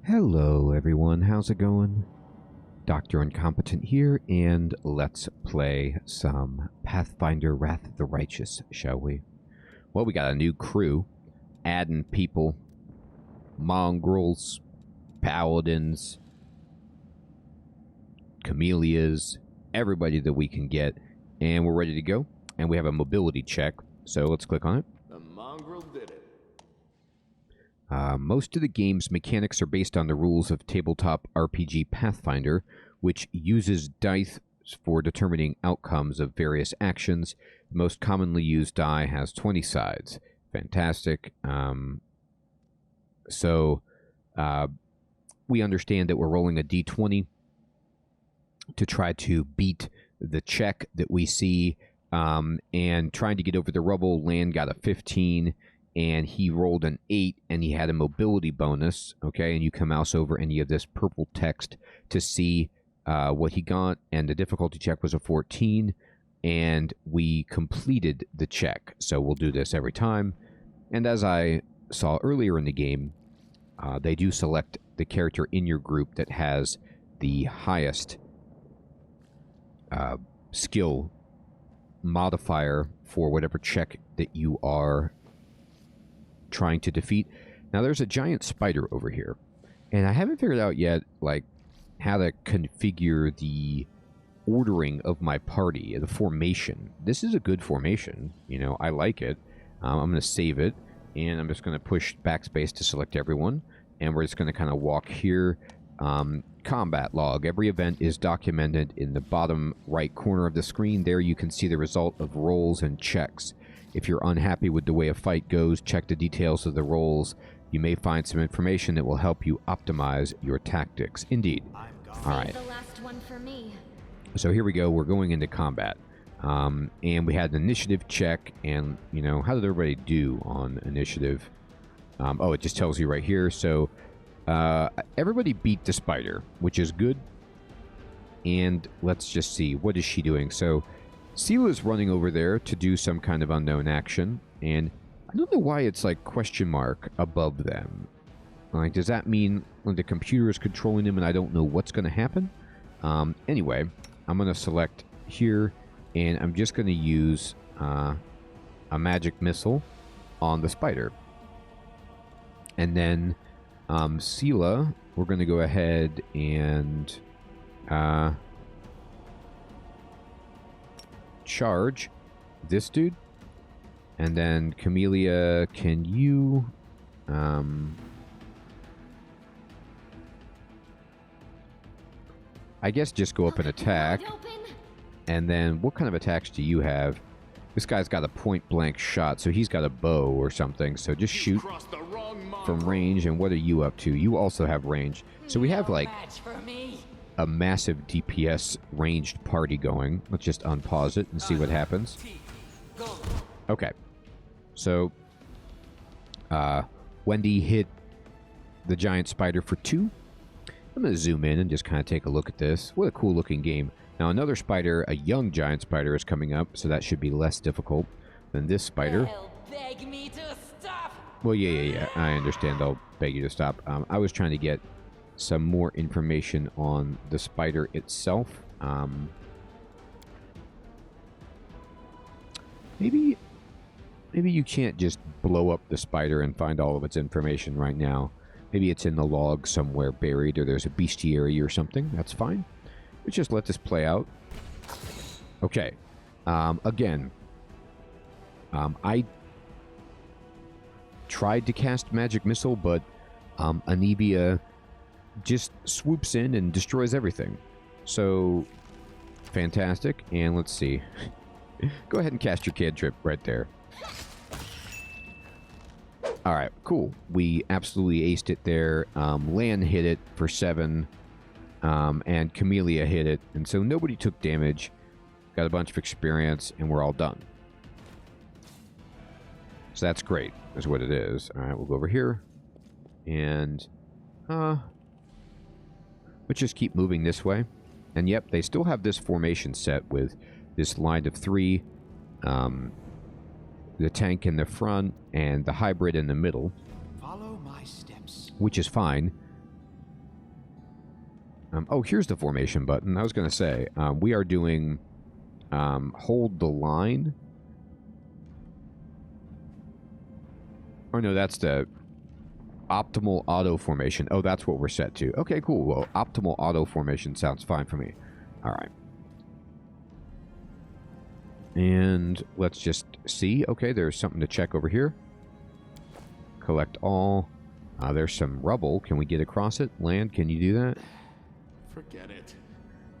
Hello everyone, how's it going? Dr. Incompetent here, and let's play some Pathfinder Wrath of the Righteous, shall we? Well, we got a new crew, adding people, mongrels, paladins, camellias, everybody that we can get, and we're ready to go, and we have a mobility check, so let's click on it. The mongrel did it. Most of the game's mechanics are based on the rules of tabletop RPG Pathfinder, which uses dice for determining outcomes of various actions. The most commonly used die has 20 sides. Fantastic. We understand that we're rolling a d20 to try to beat the check that we see, and trying to get over the rubble. Land got a 15. And he rolled an 8, and he had a mobility bonus, okay? And you can mouse over any of this purple text to see what he got, and the difficulty check was a 14, and we completed the check. So we'll do this every time. And as I saw earlier in the game, they do select the character in your group that has the highest skill modifier for whatever check that you are trying to defeat. Now there's a giant spider over here, and I haven't figured out yet like how to configure the ordering of my party, the formation. This is a good formation, you know, I like it. I'm going to save it, and I'm just going to push backspace to select everyone, and we're just going to kind of walk here. Combat log. Every event is documented in the bottom right corner of the screen. There you can see the result of rolls and checks. If you're unhappy with the way a fight goes, check the details of the rolls. You may find some information that will help you optimize your tactics. Indeed. All right. The last one for me. So here we go. We're going into combat. And we had an initiative check. And, you know, how did everybody do on initiative? Oh, it just tells you right here. So everybody beat the spider, which is good. And let's just see. What is she doing? So Sela's running over there to do some kind of unknown action, and I don't know why it's like question mark above them. Like, does that mean when the computer is controlling them and I don't know what's going to happen? Anyway, I'm going to select here, and I'm just going to use a magic missile on the spider. And then Sela, we're going to go ahead and charge this dude, and then Camellia, can you I guess just go up and attack. And then what kind of attacks do you have? This guy's got a point blank shot, so he's got a bow or something, so just shoot from range. And what are you up to? You also have range, so we have like a massive DPS ranged party going. Let's just unpause it and see what happens. Okay. So, Wendy hit the giant spider for 2. I'm going to zoom in and just kind of take a look at this. What a cool looking game. Now another spider, a young giant spider, is coming up, so that should be less difficult than this spider. They'll beg me to stop. Well, yeah. I understand they'll beg you to stop. I was trying to get some more information on the spider itself. Maybe you can't just blow up the spider and find all of its information right now. Maybe it's in the log somewhere buried, or there's a bestiary or something. That's fine. Let's just let this play out. Okay. Again, I tried to cast Magic Missile, but Anivia just swoops in and destroys everything. So, fantastic. And let's see. Go ahead and cast your cantrip right there. Alright, cool. We absolutely aced it there. Lan hit it for 7. And Camellia hit it. And so nobody took damage. Got a bunch of experience, and we're all done. So that's great, is what it is. Alright, we'll go over here. And let's just keep moving this way. And yep, they still have this formation set with this line of 3, the tank in the front, and the hybrid in the middle. Follow my steps. Which is fine. Oh, here's the formation button. I was going to say, we are doing hold the line. Or no, that's the optimal auto formation. Oh, that's what we're set to. Okay, cool. Well, optimal auto formation sounds fine for me. All right. And let's just see. Okay, there's something to check over here. Collect all. There's some rubble. Can we get across it? Land, can you do that? Forget it.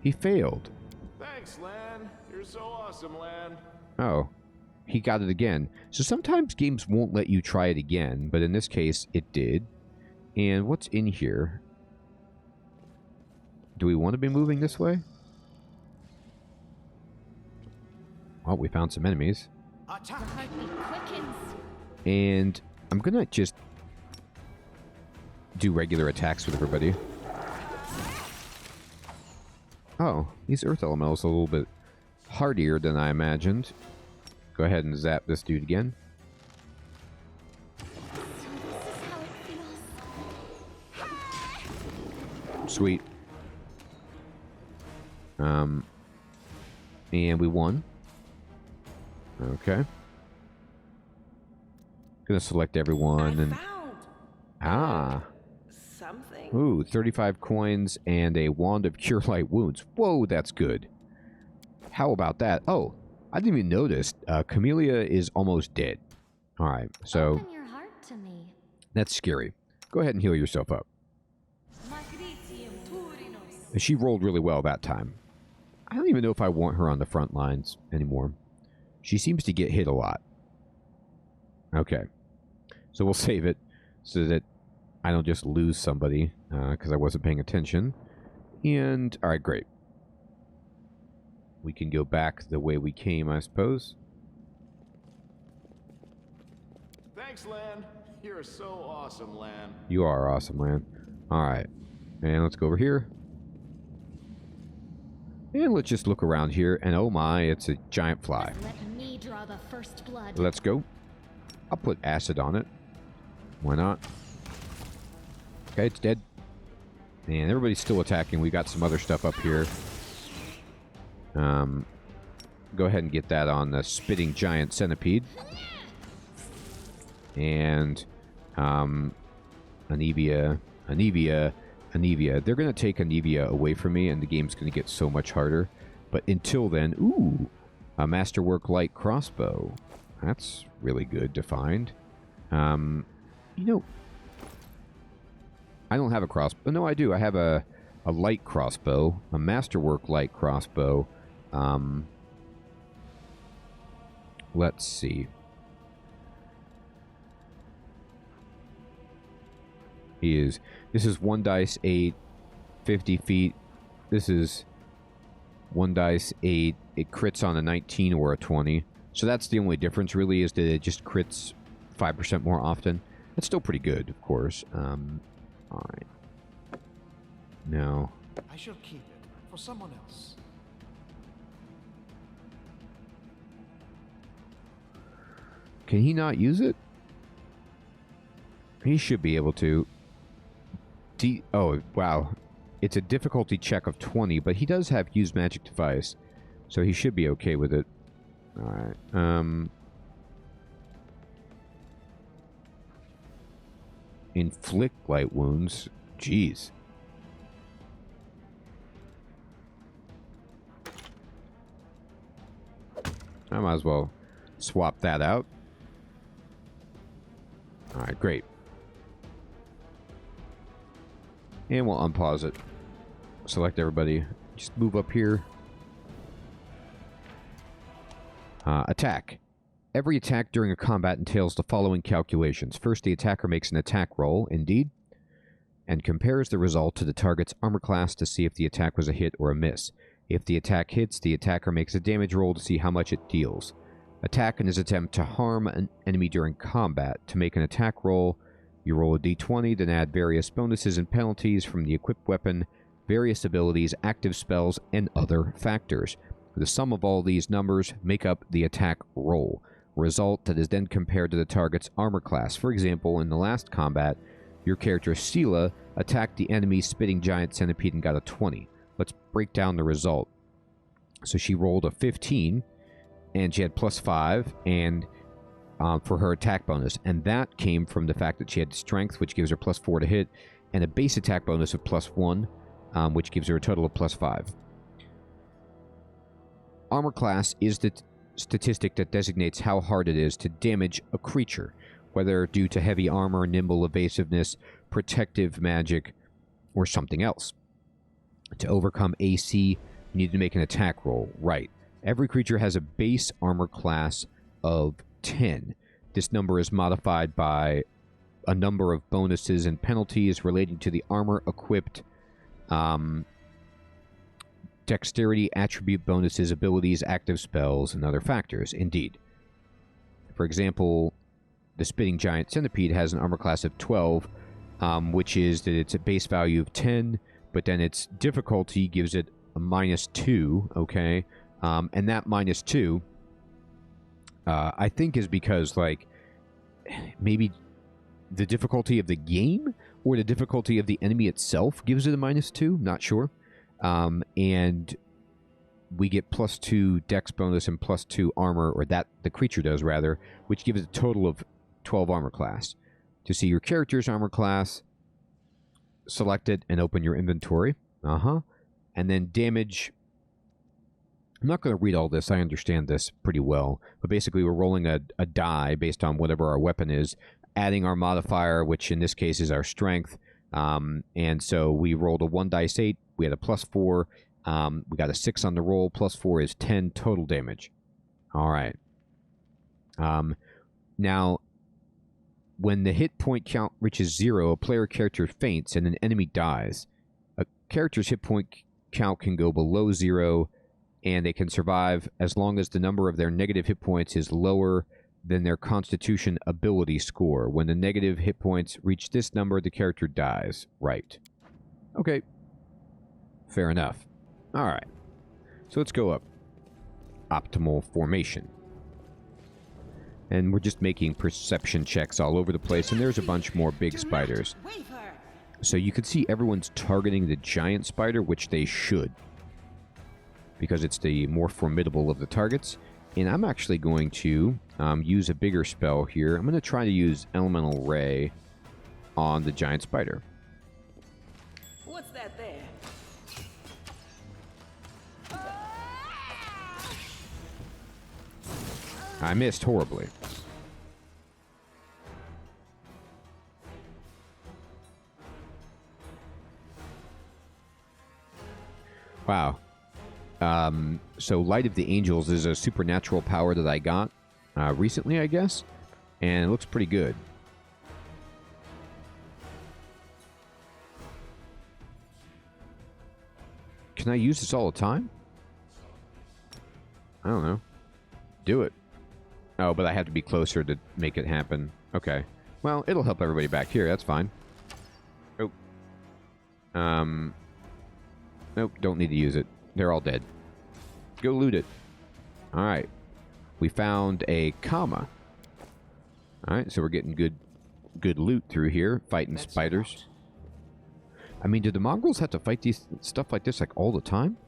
He failed. Thanks, Lan. You're so awesome, Lan. Oh, he got it again. So sometimes games won't let you try it again, but in this case, it did. And what's in here? Do we want to be moving this way? Well, we found some enemies. The heartbeat quickens. And I'm going to just do regular attacks with everybody. Oh, these earth elementals are a little bit hardier than I imagined. Go ahead and zap this dude again. So this is how it feels. Sweet. And we won. Okay. Gonna select everyone and found something. ooh, 35 coins and a wand of cure light wounds. Whoa, that's good. How about that? Oh, I didn't even notice. Camellia is almost dead. All right, so Open your heart to me. that's scary. Go ahead and heal yourself up. She rolled really well that time. I don't even know if I want her on the front lines anymore. She seems to get hit a lot. Okay. So we'll save it so that I don't just lose somebody because I wasn't paying attention. And, alright, great. We can go back the way we came, I suppose. Thanks, Lan. You're so awesome, Lan. You are awesome, man. Alright. And let's go over here. And let's just look around here. And oh my, it's a giant fly. Let me draw the first blood. Let's go. I'll put acid on it. Why not? Okay, it's dead. And everybody's still attacking. We got some other stuff up here. Go ahead and get that on the spitting giant centipede. And Anivia. They're going to take Anivia away from me, and the game's going to get so much harder. But until then, ooh, a Masterwork light crossbow. That's really good to find. You know, I don't have a crossbow. No, I do. I have a light crossbow, a Masterwork light crossbow. Let's see. This is 1 dice 8, 50 feet. This is 1 dice 8. It crits on a 19 or a 20. So that's the only difference, really, is that it just crits 5% more often. That's still pretty good, of course. Alright. Now, I shall keep it for someone else. can he not use it? He should be able to. Oh, wow. It's a difficulty check of 20, but he does have use magic device, so he should be okay with it. Alright. Inflict light wounds. Jeez. I might as well swap that out. Alright, great. And we'll unpause it. Select everybody. Just move up here. Attack. Every attack during a combat entails the following calculations. First, the attacker makes an attack roll, indeed, and compares the result to the target's armor class to see if the attack was a hit or a miss. If the attack hits, the attacker makes a damage roll to see how much it deals. Attack in his attempt to harm an enemy during combat. To make an attack roll, you roll a d20, then add various bonuses and penalties from the equipped weapon, various abilities, active spells, and other factors. The sum of all these numbers make up the attack roll. Result that is then compared to the target's armor class. For example, in the last combat, Your character, Sela, attacked the enemy spitting giant centipede and got a 20. Let's break down the result. So she rolled a 15, and she had +5 and for her attack bonus. And that came from the fact that she had strength, which gives her +4 to hit, and a base attack bonus of +1, which gives her a total of +5. Armor class is the statistic that designates how hard it is to damage a creature, whether due to heavy armor, nimble evasiveness, protective magic, or something else. To overcome AC, you need to make an attack roll. Right. Every creature has a base armor class of 10. This number is modified by a number of bonuses and penalties relating to the armor equipped, dexterity, attribute bonuses, abilities, active spells, and other factors. Indeed. For example, the Spitting Giant Centipede has an armor class of 12, which is that it's a base value of 10, but then its difficulty gives it a -2, okay? And that -2, I think is because, like, maybe the difficulty of the game or the difficulty of the enemy itself gives it a -2, not sure. And we get +2 dex bonus and +2 armor, or that the creature does rather, which gives it a total of 12 armor class. To see your character's armor class, select it and open your inventory. And then damage. I'm not going to read all this. I understand this pretty well. But basically, we're rolling a die based on whatever our weapon is, adding our modifier, which in this case is our strength. And so we rolled a 1 dice 8. We had a +4. We got a 6 on the roll. +4 is 10 total damage. All right. Now, when the hit point count reaches 0, a player character faints and an enemy dies. A character's hit point count can go below 0, and they can survive as long as the number of their negative hit points is lower than their Constitution ability score. When the negative hit points reach this number, the character dies. Right. Okay. Fair enough. All right. So let's go up. Optimal formation. And we're just making perception checks all over the place, and there's a bunch more big spiders. So you can see everyone's targeting the giant spider, which they should, because it's the more formidable of the targets. And I'm actually going to use a bigger spell here. I'm going to try to use Elemental Ray on the giant spider. What's that there? I missed horribly. Wow. So Light of the Angels is a supernatural power that I got recently, I guess, and it looks pretty good. Can I use this all the time? I don't know. Do it. Oh, but I have to be closer to make it happen. Okay. Well, it'll help everybody back here. That's fine. Oh. Nope, don't need to use it. They're all dead. Go loot it. Alright. We found a comma. Alright, so we're getting good loot through here, fighting spiders. I mean, do the mongrels have to fight these stuff like this like all the time?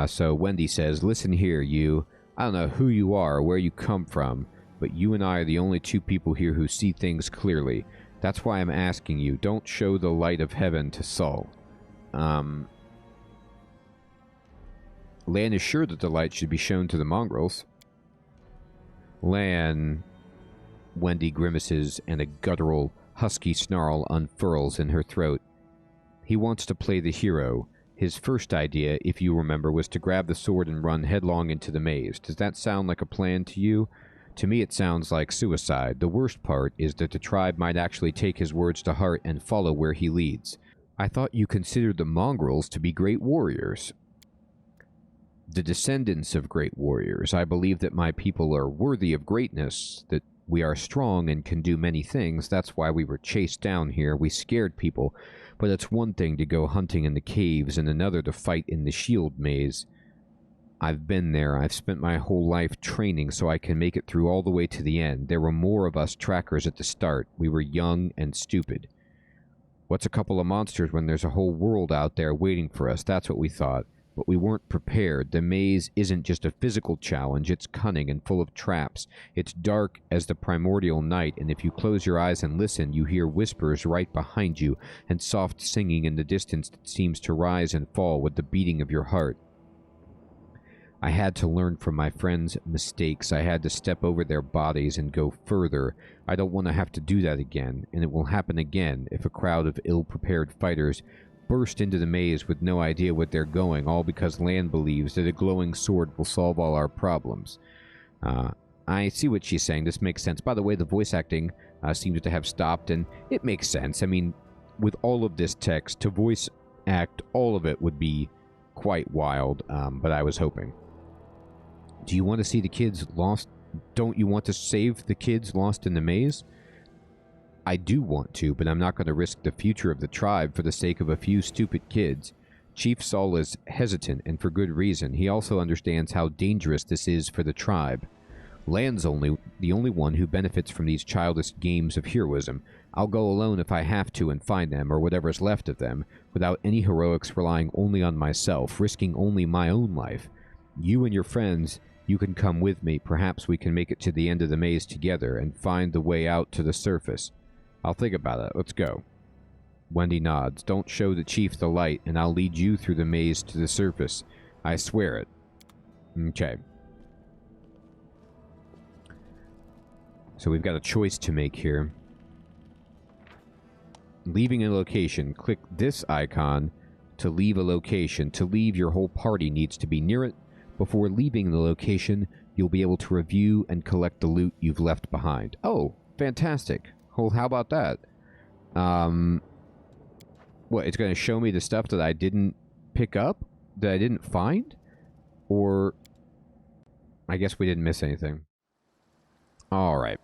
So Wendy says, listen here, you. I don't know who you are or where you come from, but you and I are the only two people here who see things clearly. That's why I'm asking you, don't show the light of heaven to Saul. Lan is sure that the light should be shown to the mongrels. Lan, Wendy grimaces and a guttural, husky snarl unfurls in her throat. He wants to play the hero. His first idea, if you remember, was to grab the sword and run headlong into the maze. Does that sound like a plan to you? To me, it sounds like suicide. The worst part is that the tribe might actually take his words to heart and follow where he leads. I thought you considered the mongrels to be great warriors. The descendants of great warriors. I believe that my people are worthy of greatness, that We are strong and can do many things. That's why we were chased down here. We scared people. But it's one thing to go hunting in the caves and another to fight in the shield maze. I've been there. I've spent my whole life training so I can make it through all the way to the end. There were more of us trackers at the start. We were young and stupid. What's a couple of monsters when there's a whole world out there waiting for us? That's what we thought. But we weren't prepared. The maze isn't just a physical challenge. It's cunning and full of traps. It's dark as the primordial night, and if you close your eyes and listen, you hear whispers right behind you and soft singing in the distance that seems to rise and fall with the beating of your heart. I had to learn from my friends' mistakes. I had to step over their bodies and go further. I don't want to have to do that again, and it will happen again if a crowd of ill-prepared fighters burst into the maze with no idea what they're going, all because Lan believes that a glowing sword will solve all our problems. I see what she's saying. This makes sense. By the way, the voice acting seems to have stopped, and it makes sense. I mean, with all of this text, to voice act all of it would be quite wild, but I was hoping. Do you want to see the kids lost? Don't you want to save the kids lost in the maze? I do want to, but I'm not going to risk the future of the tribe for the sake of a few stupid kids. Chief Saul is hesitant, and for good reason. He also understands how dangerous this is for the tribe. Lan's the only one who benefits from these childish games of heroism. I'll go alone if I have to and find them, or whatever's left of them, without any heroics, relying only on myself, risking only my own life. You and your friends, you can come with me. Perhaps we can make it to the end of the maze together and find the way out to the surface. I'll think about it. Let's go. Wendy nods. Don't show the chief the light, and I'll lead you through the maze to the surface. I swear it. Okay. So we've got a choice to make here. Leaving a location. Click this icon to leave a location. To leave, your whole party needs to be near it. Before leaving the location, you'll be able to review and collect the loot you've left behind. Oh, fantastic. Well, how about that? What, it's going to show me the stuff that I didn't pick up? That I didn't find? Or... I guess we didn't miss anything. Alright.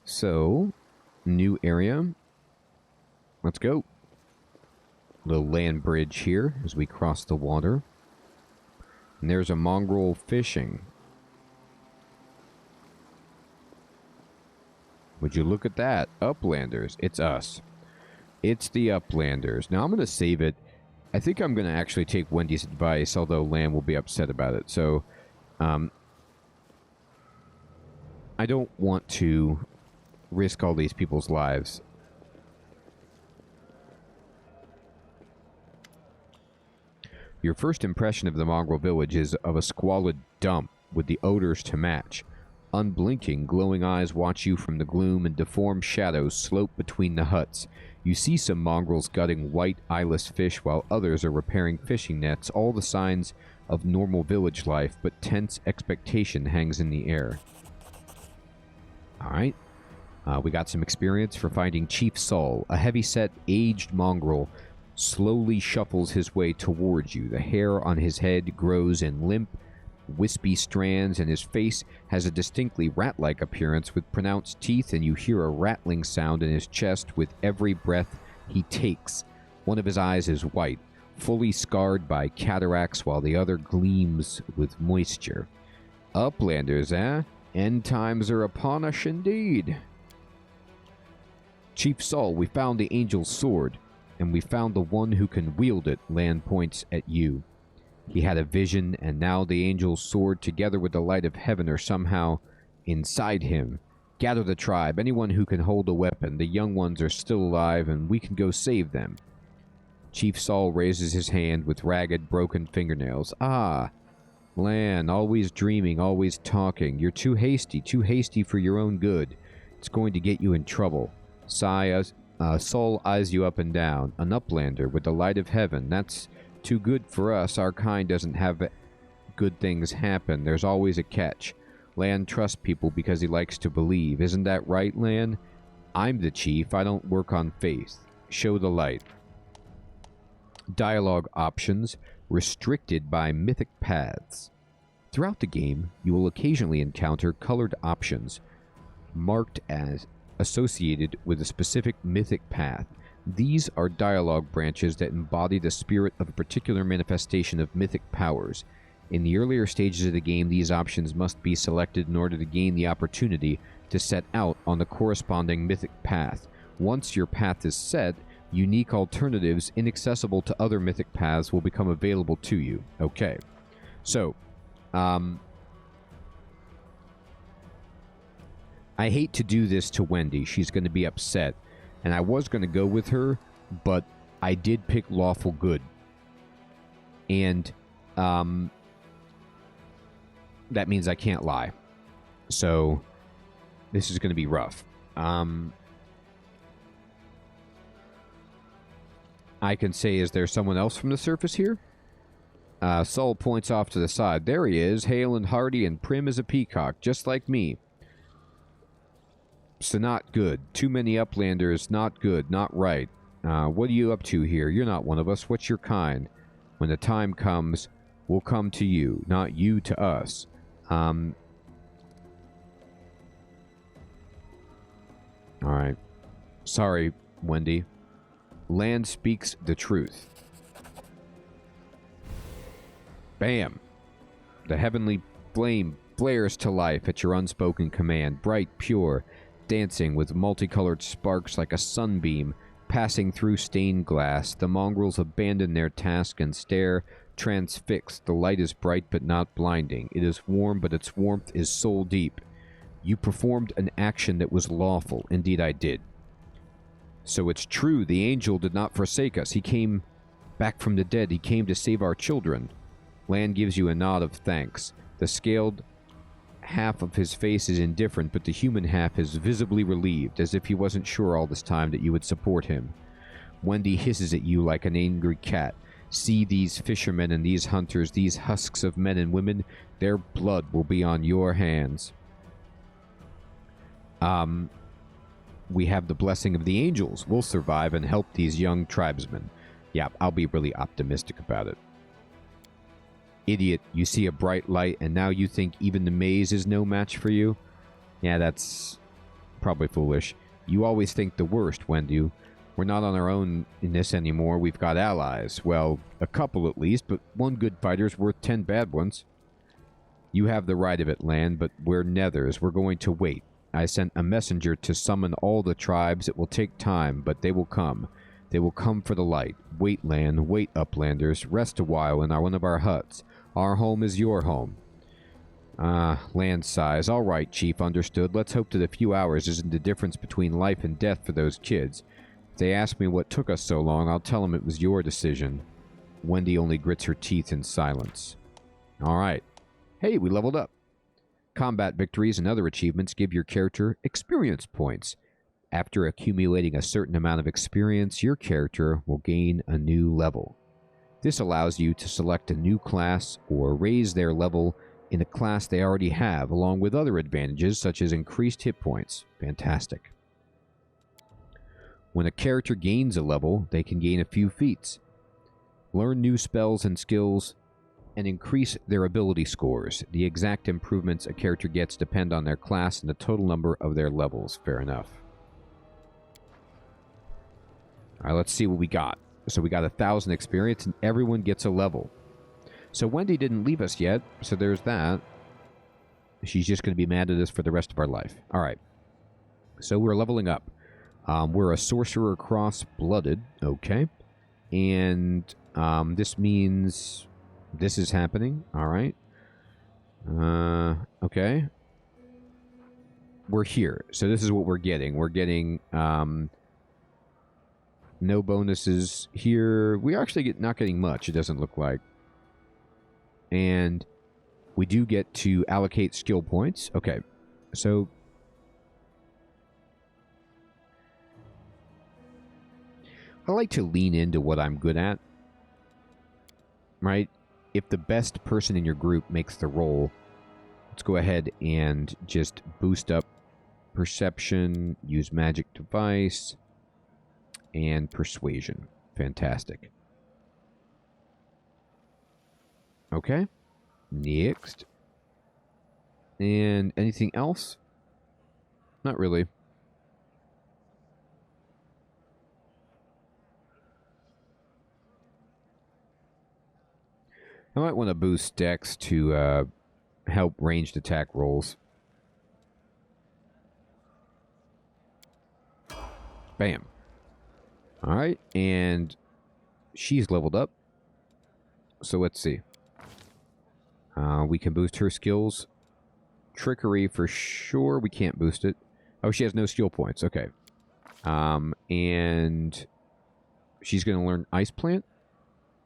So, new area. Let's go. Little land bridge here as we cross the water. And there's a mongrel fishing. Would you look at that? Uplanders. It's us. It's the Uplanders. Now, I'm going to save it. I think I'm going to actually take Wendy's advice, although Lan will be upset about it. So, I don't want to risk all these people's lives. Your first impression of the mongrel village is of a squalid dump with the odors to match. Unblinking, glowing eyes watch you from the gloom, and deformed shadows slope between the huts. You see some mongrels gutting white, eyeless fish, while others are repairing fishing nets, all the signs of normal village life, but tense expectation hangs in the air. Alright. We got some experience for finding Chief Saul, a heavy-set, aged mongrel, slowly shuffles his way towards you. The hair on his head grows in limp, wispy strands, and his face has a distinctly rat-like appearance with pronounced teeth, and you hear a rattling sound in his chest with every breath he takes. One of his eyes is white, fully scarred by cataracts, while the other gleams with moisture. Uplanders, eh? End times are upon us indeed. Chief Saul, we found the angel's sword, and we found the one who can wield it. Lan points at you. He had a vision, and now the angel's sword, together with the light of heaven, are somehow inside him. Gather the tribe, anyone who can hold a weapon. The young ones are still alive, and we can go save them. Chief Saul raises his hand with ragged, broken fingernails. Ah, Lan, always dreaming, always talking. You're too hasty for your own good. It's going to get you in trouble. Saul eyes you up and down. An uplander with the light of heaven. That's too good for us. Our kind doesn't have good things happen. There's always a catch. Lan trusts people because he likes to believe. Isn't that right, Lan? I'm the chief. I don't work on faith. Show the light. Dialogue options restricted by mythic paths. Throughout the game, you will occasionally encounter colored options marked as associated with a specific mythic path. These are dialogue branches that embody the spirit of a particular manifestation of mythic powers. In the earlier stages of the game, these options must be selected in order to gain the opportunity to set out on the corresponding mythic path. Once your path is set, unique alternatives inaccessible to other mythic paths will become available to you. Okay. So, I hate to do this to Wendy. She's going to be upset. And I was going to go with her, but I did pick lawful good. And that means I can't lie. So this is going to be rough. I can say, is there someone else from the surface here? Saul points off to the side. There he is, hale and hearty and prim as a peacock, just like me. So not good. Too many uplanders, not good, not right. What are you up to here? You're not one of us. What's your kind? When the time comes, we'll come to you, not you to us. Alright. Sorry, Wendy. Land speaks the truth. Bam! The heavenly flame flares to life at your unspoken command, bright, pure, dancing with multicolored sparks like a sunbeam passing through stained glass. The mongrels abandon their task and stare, transfixed. The light is bright but not blinding. It is warm, but its warmth is soul deep. You performed an action that was lawful. Indeed, I did. So it's true, the angel did not forsake us. He came back from the dead. He came to save our children. Land gives you a nod of thanks. The scaled half of his face is indifferent, but the human half is visibly relieved, as if he wasn't sure all this time that you would support him. Wendy hisses at you like an angry cat. See these fishermen and these hunters, these husks of men and women, their blood will be on your hands. We have the blessing of the angels. We'll survive and help these young tribesmen. Yeah, I'll be really optimistic about it. Idiot, you see a bright light and now you think even the maze is no match for you? Yeah, that's probably foolish. You always think the worst, Wendy. We're not on our own in this anymore. We've got allies. Well, a couple at least, but one good fighter's worth 10 bad ones. You have the right of it, Land, but we're nethers. We're going to wait. I sent a messenger to summon all the tribes. It will take time, but they will come. They will come for the light. Wait, Land. Wait, Uplanders. Rest a while in one of our huts. Our home is your home. Land sighs. All right, Chief, understood. Let's hope that a few hours isn't the difference between life and death for those kids. If they ask me what took us so long, I'll tell them it was your decision. Wendy only grits her teeth in silence. All right. Hey, we leveled up. Combat victories and other achievements give your character experience points. After accumulating a certain amount of experience, your character will gain a new level. This allows you to select a new class or raise their level in a class they already have, along with other advantages such as increased hit points. Fantastic. When a character gains a level, they can gain a few feats, learn new spells and skills, and increase their ability scores. The exact improvements a character gets depend on their class and the total number of their levels. Fair enough. Alright, let's see what we got. So we got 1,000 experience and everyone gets a level. So Wendy didn't leave us yet, so there's that. She's just going to be mad at us for the rest of our life. Alright. So we're leveling up. We're a sorcerer cross-blooded. Okay. And this means this is happening. Alright. Okay. We're here. So this is what we're getting. We're getting no bonuses here. We actually not getting much, it doesn't look like. And we do get to allocate skill points. Okay. So I like to lean into what I'm good at. Right? If the best person in your group makes the roll, let's go ahead and just boost up perception, use magic device, and persuasion. Fantastic. Okay. Next. And anything else? Not really. I might want to boost Dex to help ranged attack rolls. Bam. Alright, and she's leveled up. So let's see. We can boost her skills. Trickery for sure. We can't boost it. Oh, she has no skill points. Okay. And she's going to learn Ice Plant.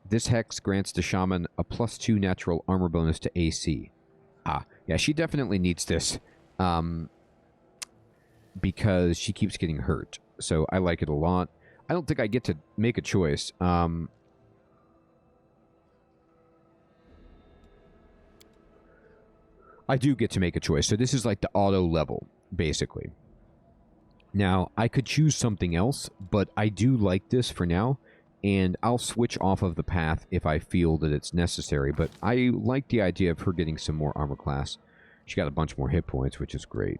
This hex grants the shaman a +2 natural armor bonus to AC. Ah, yeah, she definitely needs this. Because she keeps getting hurt. So I like it a lot. I don't think I get to make a choice. I do get to make a choice. So this is like the auto level, basically. Now, I could choose something else, but I do like this for now. And I'll switch off of the path if I feel that it's necessary. But I like the idea of her getting some more armor class. She got a bunch more hit points, which is great.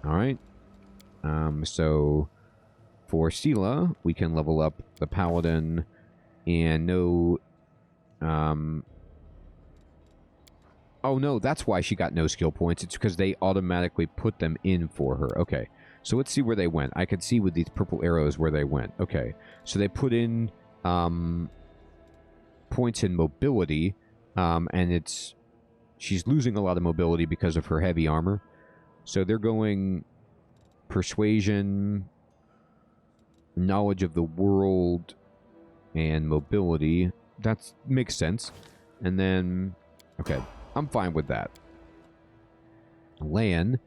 Alright. So, for Sela, we can level up the Paladin. And no... Oh, no, that's why she got no skill points. It's because they automatically put them in for her. Okay. So let's see where they went. I could see with these purple arrows where they went. Okay. So they put in points in mobility, and it's... She's losing a lot of mobility because of her heavy armor. So they're going persuasion, knowledge of the world, and mobility. That makes sense. And then... Okay. I'm fine with that. Lan,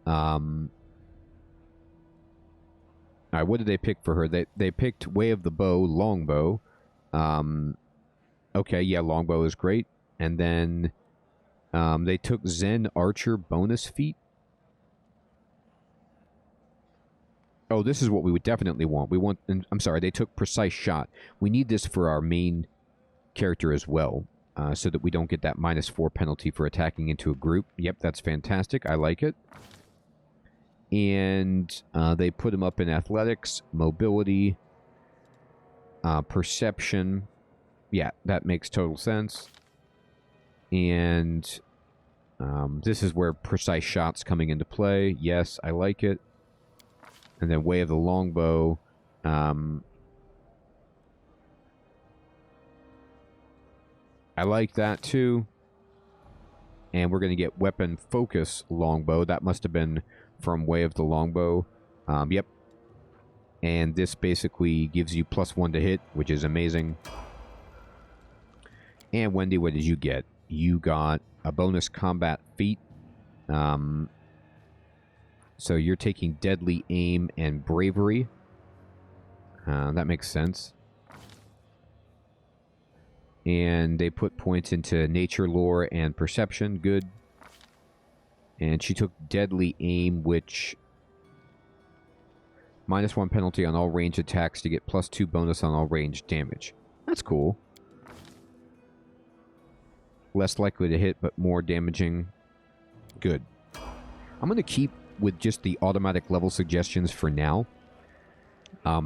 alright, what did they pick for her? They picked Way of the Bow, Longbow. Okay, yeah, Longbow is great. And then they took Zen Archer bonus feat. Oh, this is what we would definitely want. We want... I'm sorry, they took Precise Shot. We need this for our main character as well. So that we don't get that -4 penalty for attacking into a group. Yep, that's fantastic. I like it. And they put him up in athletics, mobility, perception. Yeah, that makes total sense. And this is where precise shots coming into play. Yes, I like it. And then Way of the Longbow. I like that too. And we're going to get Weapon Focus Longbow. That must have been from Way of the Longbow. Yep. And this basically gives you +1 to hit, which is amazing. And Wendy, what did you get? You got a bonus combat feat. So you're taking Deadly Aim and Bravery. That makes sense. And they put points into Nature Lore and Perception. Good. And she took Deadly Aim, which... -1 penalty on all ranged attacks to get +2 bonus on all ranged damage. That's cool. Less likely to hit, but more damaging. Good. I'm going to keep with just the automatic level suggestions for now.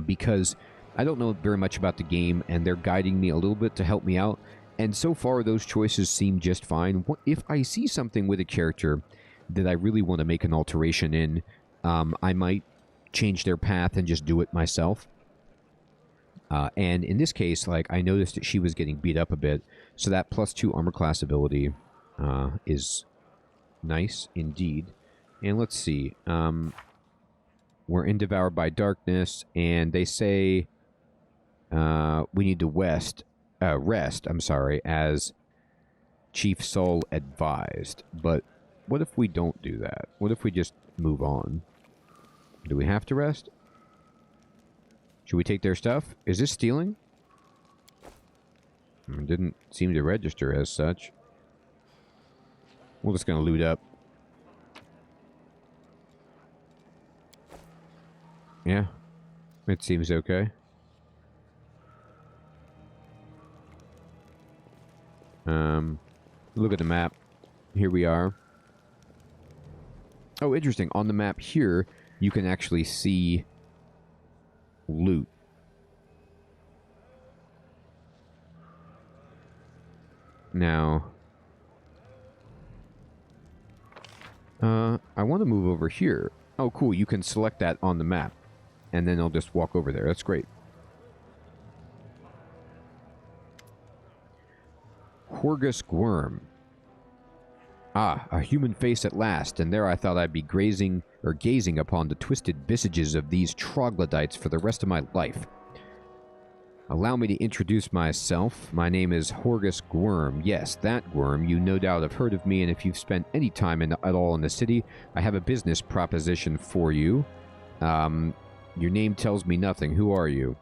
Because I don't know very much about the game, and they're guiding me a little bit to help me out. And so far, those choices seem just fine. If I see something with a character that I really want to make an alteration in, I might change their path and just do it myself. And in this case, like, I noticed that she was getting beat up a bit, so that +2 armor class ability is nice indeed. And let's see. We're in Devoured by Darkness, and they say we need to rest, as Chief Soul advised. But what if we don't do that? What if we just move on? Do we have to rest? Should we take their stuff? Is this stealing? It didn't seem to register as such. We're just going to loot up. Yeah, it seems okay. Look at the map. Here we are. Oh, interesting. On the map here, you can actually see loot. Now, I want to move over here. Oh, cool. You can select that on the map, and then I'll just walk over there. That's great. Horgus Worm. Ah, a human face at last, and there I thought I'd be gazing upon the twisted visages of these troglodytes for the rest of my life. Allow me to introduce myself. My name is Horgus Worm. Yes, that Worm. You no doubt have heard of me, and if you've spent any time at all in the city, I have a business proposition for you. Your name tells me nothing. Who are you?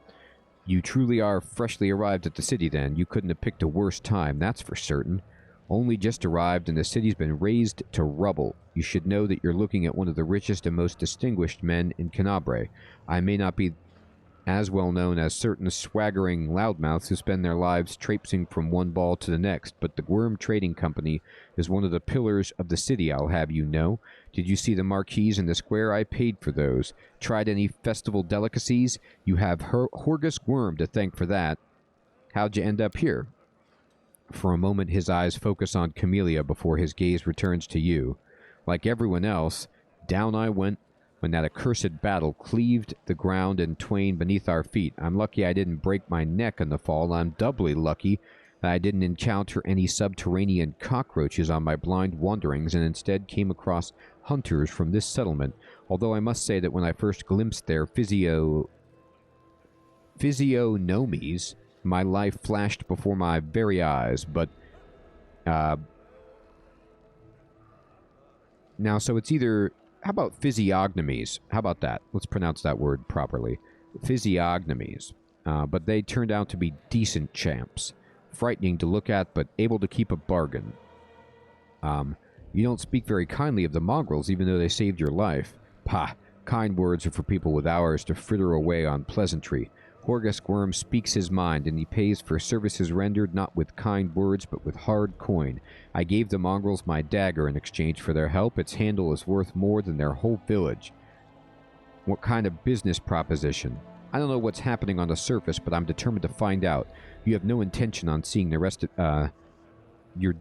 You truly are freshly arrived at the city, then. You couldn't have picked a worse time, that's for certain. Only just arrived, and the city's been razed to rubble. You should know that you're looking at one of the richest and most distinguished men in Canabre. I may not be as well known as certain swaggering loudmouths who spend their lives traipsing from one ball to the next, but the Worm Trading Company is one of the pillars of the city, I'll have you know. Did you see the marquees in the square? I paid for those. Tried any festival delicacies? You have Horgus Worm to thank for that. How'd you end up here? For a moment his eyes focus on Camellia before his gaze returns to you. Like everyone else, down I went when that accursed battle cleaved the ground in twain beneath our feet. I'm lucky I didn't break my neck in the fall. I'm doubly lucky that I didn't encounter any subterranean cockroaches on my blind wanderings and instead came across hunters from this settlement, although I must say that when I first glimpsed their physiognomies, my life flashed before my very eyes, but now, so it's either... How about physiognomies? How about that? Let's pronounce that word properly. Physiognomies. But they turned out to be decent champs. Frightening to look at, but able to keep a bargain. You don't speak very kindly of the mongrels, even though they saved your life. Pah! Kind words are for people with hours to fritter away on pleasantry. Horgus Worm speaks his mind, and he pays for services rendered not with kind words, but with hard coin. I gave the mongrels my dagger in exchange for their help. Its handle is worth more than their whole village. What kind of business proposition? I don't know what's happening on the surface, but I'm determined to find out. You have no intention on seeing the rest of your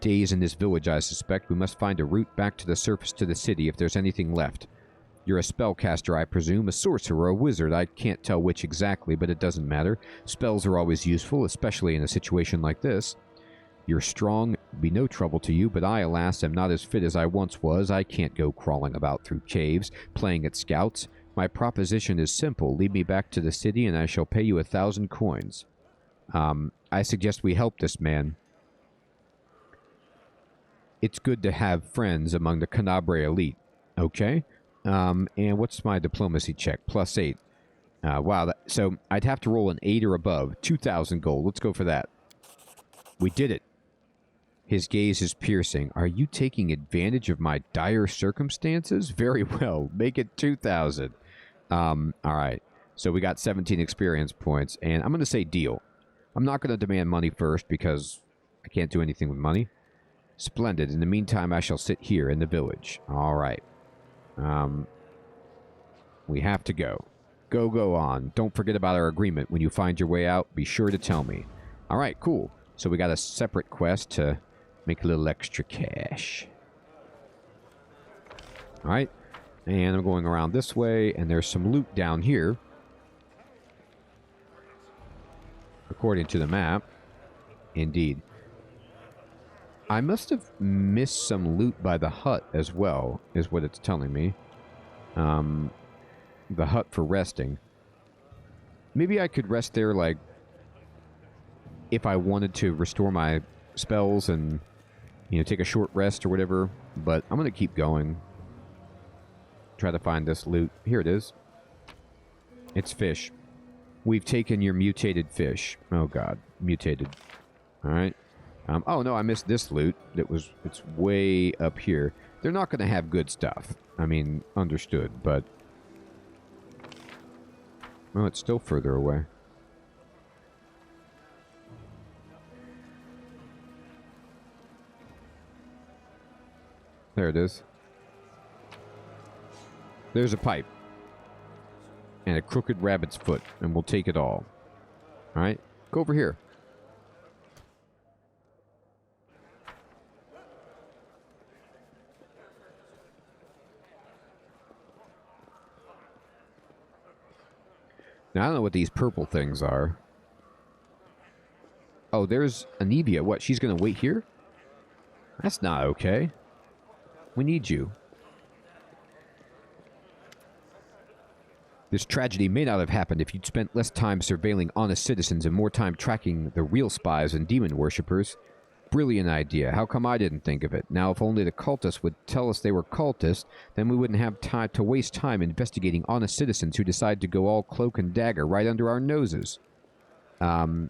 days in this village, I suspect. We must find a route back to the surface to the city if there's anything left. You're a spellcaster, I presume, a sorcerer, a wizard. I can't tell which exactly, but it doesn't matter. Spells are always useful, especially in a situation like this. You're strong, be no trouble to you, but I, alas, am not as fit as I once was. I can't go crawling about through caves, playing at scouts. My proposition is simple. Lead me back to the city, and I shall pay you 1,000 coins. I suggest we help this man. It's good to have friends among the Canabre elite. Okay? And what's my diplomacy check? +8. Wow, so I'd have to roll an 8 or above. 2,000 gold. Let's go for that. We did it. His gaze is piercing. Are you taking advantage of my dire circumstances? Very well. Make it 2,000. All right. So we got 17 experience points, and I'm going to say deal. I'm not going to demand money first because I can't do anything with money. Splendid. In the meantime, I shall sit here in the village. All right. We have to go. Go on. Don't forget about our agreement. When you find your way out, be sure to tell me. All right, cool. So we got a separate quest to make a little extra cash. All right. And I'm going around this way, and there's some loot down here. According to the map. Indeed. I must have missed some loot by the hut as well, is what it's telling me. The hut for resting. Maybe I could rest there, like, if I wanted to restore my spells and, you know, take a short rest or whatever. But I'm going to keep going. Try to find this loot. Here it is. It's fish. We've taken your mutated fish. Oh, God. Mutated. All right. Oh, no, I missed this loot. It's way up here. They're not going to have good stuff. I mean, understood, but... Oh, it's still further away. There it is. There's a pipe. And a crooked rabbit's foot, and we'll take it all. Alright? Go over here. Now, I don't know what these purple things are. Oh, there's Anivia. What, she's gonna wait here? That's not okay. We need you. This tragedy may not have happened if you'd spent less time surveilling honest citizens and more time tracking the real spies and demon worshippers. Brilliant idea. How come I didn't think of it? Now, if only the cultists would tell us they were cultists, then we wouldn't have time to waste time investigating honest citizens who decide to go all cloak and dagger right under our noses. How's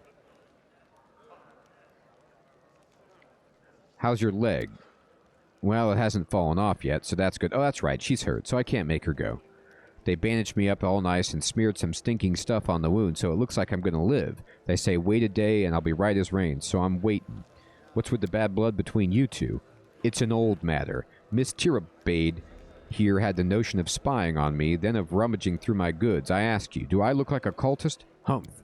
your leg? Well, it hasn't fallen off yet, so that's good. Oh, that's right. She's hurt, so I can't make her go. They bandaged me up all nice and smeared some stinking stuff on the wound, so it looks like I'm going to live. They say wait a day and I'll be right as rain, so I'm waiting. What's with the bad blood between you two? It's an old matter. Miss Tirabade here had the notion of spying on me, then of rummaging through my goods. I ask you, do I look like a cultist? Humph.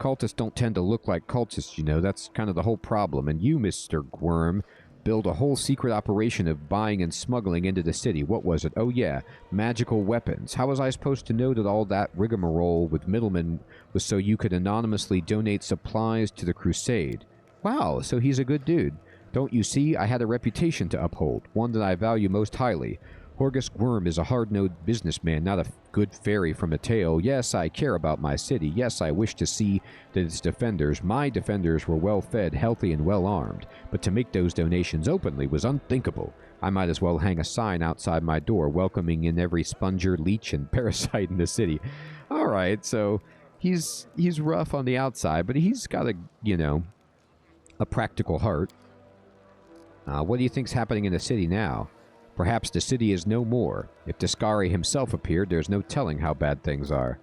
Cultists don't tend to look like cultists, you know. That's kind of the whole problem. And you, Mr. Worm, build a whole secret operation of buying and smuggling into the city. What was it? Oh, yeah, magical weapons. How was I supposed to know that all that rigmarole with middlemen was so you could anonymously donate supplies to the crusade? Wow, so he's a good dude. Don't you see? I had a reputation to uphold, one that I value most highly. Horgus Worm is a hard-nosed businessman, not a good fairy from a tale. Yes, I care about my city. Yes, I wish to see that its defenders, my defenders, were well-fed, healthy, and well-armed. But to make those donations openly was unthinkable. I might as well hang a sign outside my door welcoming in every sponger, leech, and parasite in the city. All right, so he's rough on the outside, but he's got a, you know, a practical heart. What do you think's happening in the city now? Perhaps the city is no more. If Discari himself appeared, there's no telling how bad things are.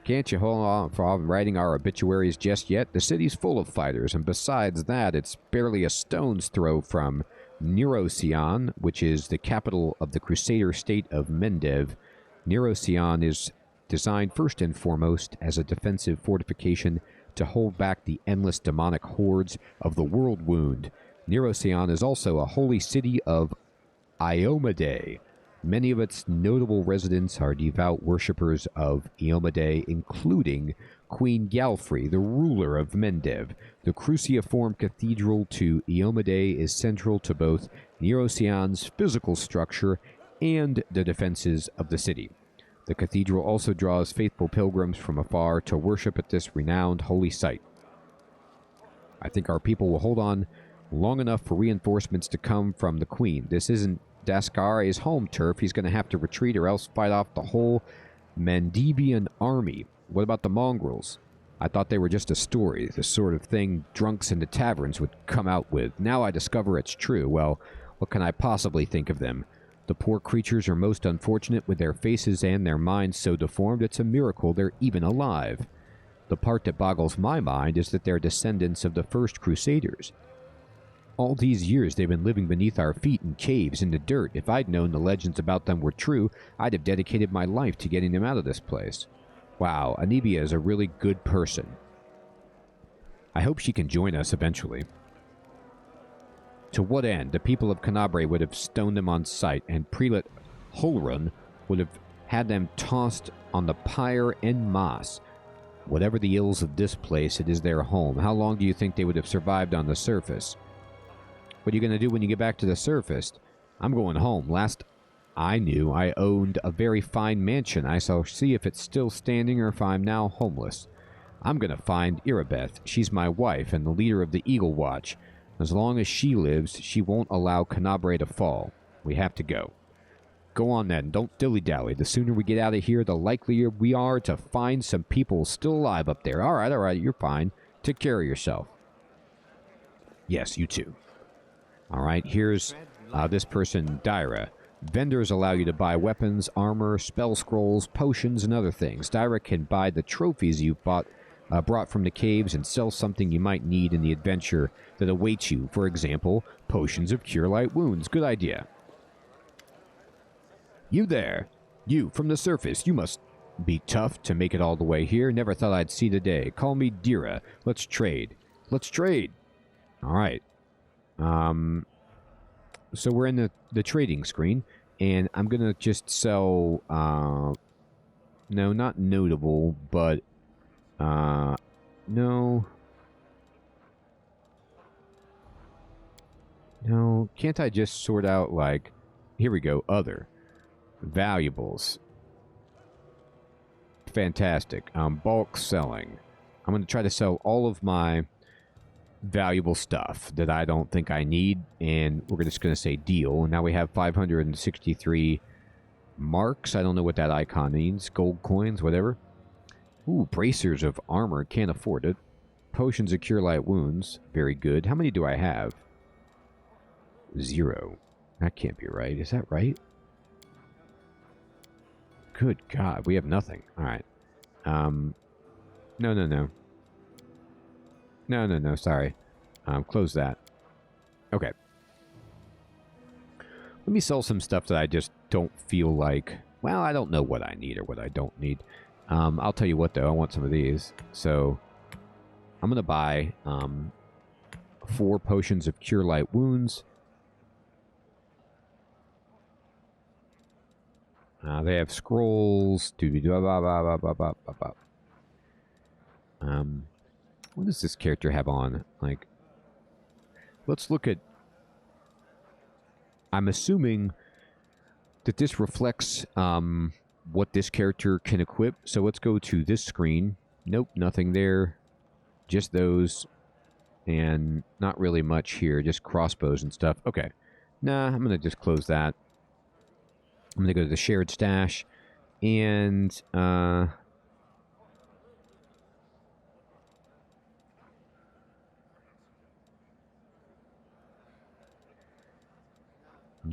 Can't you hold on from writing our obituaries just yet? The city's full of fighters, and besides that, it's barely a stone's throw from Nerocion, which is the capital of the Crusader state of Mendev. Nerocion is designed first and foremost as a defensive fortification to hold back the endless demonic hordes of the World Wound. Nerocion is also a holy city of Iomade. Many of its notable residents are devout worshippers of Iomade, including Queen Galfrey, the ruler of Mendev. The cruciform cathedral to Iomade is central to both Nerocion's physical structure and the defenses of the city. The cathedral also draws faithful pilgrims from afar to worship at this renowned holy site. I think our people will hold on long enough for reinforcements to come from the Queen. This isn't Dascari's home turf. He's going to have to retreat or else fight off the whole Mendevian army. What about the mongrels? I thought they were just a story, the sort of thing drunks in the taverns would come out with. Now I discover it's true. Well, what can I possibly think of them? The poor creatures are most unfortunate with their faces and their minds so deformed it's a miracle they're even alive. The part that boggles my mind is that they're descendants of the first Crusaders. All these years they've been living beneath our feet in caves in the dirt. If I'd known the legends about them were true, I'd have dedicated my life to getting them out of this place. Wow, Anivia is a really good person. I hope she can join us eventually. To what end? The people of Canabre would have stoned them on sight, and Prelate Holrun would have had them tossed on the pyre en masse. Whatever the ills of this place, it is their home. How long do you think they would have survived on the surface? What are you going to do when you get back to the surface? I'm going home. Last I knew, I owned a very fine mansion. I shall see if it's still standing or if I'm now homeless. I'm going to find Irabeth. She's my wife and the leader of the Eagle Watch. As long as she lives, she won't allow Canabre to fall. We have to go. Go on then. Don't dilly-dally. The sooner we get out of here, the likelier we are to find some people still alive up there. All right, you're fine. Take care of yourself. Yes, you too. All right, here's this person, Dyra. Vendors allow you to buy weapons, armor, spell scrolls, potions, and other things. Dyra can buy the trophies you've brought from the caves and sell something you might need in the adventure that awaits you. For example, potions of cure light wounds. Good idea. You there. You, from the surface. You must be tough to make it all the way here. Never thought I'd see the day. Call me Dira. Let's trade. Let's trade. All right. So we're in the trading screen, and I'm going to just sell, no, not notable, but, no. No, can't I just sort out, like, here we go, other. Valuables. Fantastic. Bulk selling. I'm going to try to sell all of my valuable stuff that I don't think I need, and we're just going to say deal. And now we have 563 marks. I don't know what that icon means. Gold coins, whatever. Ooh, bracers of armor. Can't afford it. Potions of cure light wounds. Very good. How many do I have? 0. That can't be right. Is that right? Good God, we have nothing. All right. No. No, sorry. Close that. Okay. Let me sell some stuff that I just don't feel like... Well, I don't know what I need or what I don't need. I'll tell you what, though. I want some of these. So, I'm going to buy 4 potions of cure light wounds. They have scrolls. What does this character have on? Like, let's look at... I'm assuming that this reflects what this character can equip. So let's go to this screen. Nope, nothing there. Just those. And not really much here. Just crossbows and stuff. Okay. Nah, I'm going to just close that. I'm going to go to the shared stash. And... I'm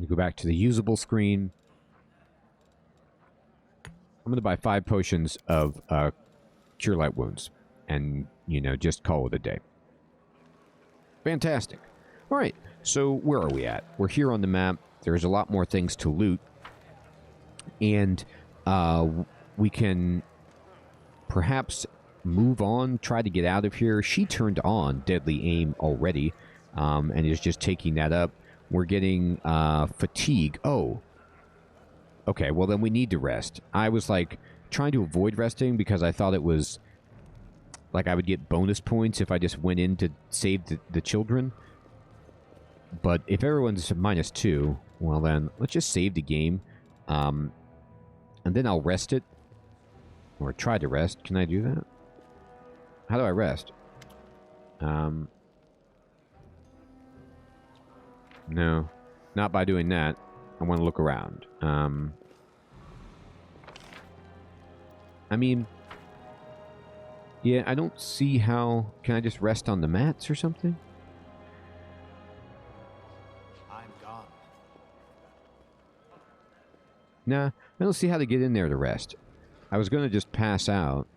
going to go back to the usable screen. I'm going to buy 5 potions of cure light wounds. And, you know, just call it a day. Fantastic. All right. So where are we at? We're here on the map. There's a lot more things to loot. And we can perhaps move on, try to get out of here. She turned on deadly aim already and is just taking that up. We're getting fatigue. Oh. Okay, well then we need to rest. I was like trying to avoid resting because I thought it was like I would get bonus points if I just went in to save the children. But if everyone's -2, well then let's just save the game. And then I'll rest it. Or try to rest. Can I do that? How do I rest? No. Not by doing that. I want to look around. I mean... Yeah, I don't see how... Can I just rest on the mats or something? I'm gone. Nah, I don't see how to get in there to rest. I was going to just pass out.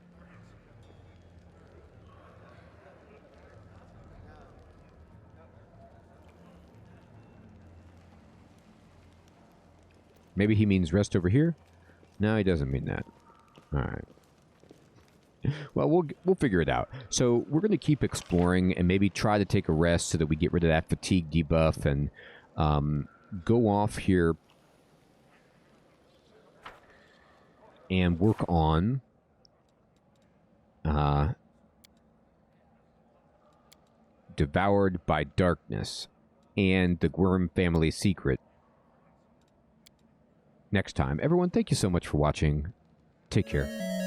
Maybe he means rest over here? No, he doesn't mean that. All right. Well, we'll figure it out. So we're going to keep exploring and maybe try to take a rest so that we get rid of that fatigue debuff and go off here and work on Devoured by Darkness and the Worm Family Secret next time. Everyone, thank you so much for watching. Take care.